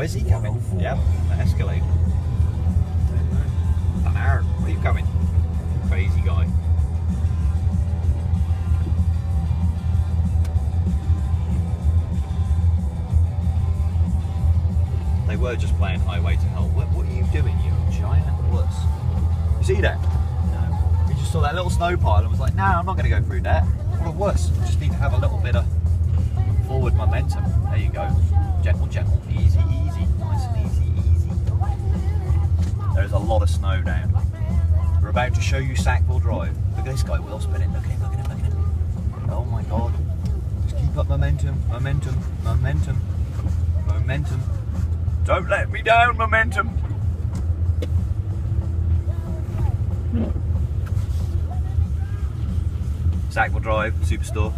where's he coming? Yep, the Escalade. Where are you coming? Crazy guy. They were just playing Highway to Hell. What are you doing, you giant wuss? You see that? No. You just saw that little snow pile and was like, nah, I'm not going to go through that. What a wuss. You just need to have a little bit of forward momentum. There you go. Gentle, gentle. Easy, easy. Nice and easy, easy. There's a lot of snow down. We're about to show you Sackville Drive. Look at this guy wheel spinning. Look at him, look at him, look at him. Oh my God. Just keep up momentum, momentum, momentum, momentum. Don't let me down, momentum. Sackville Drive, Superstore.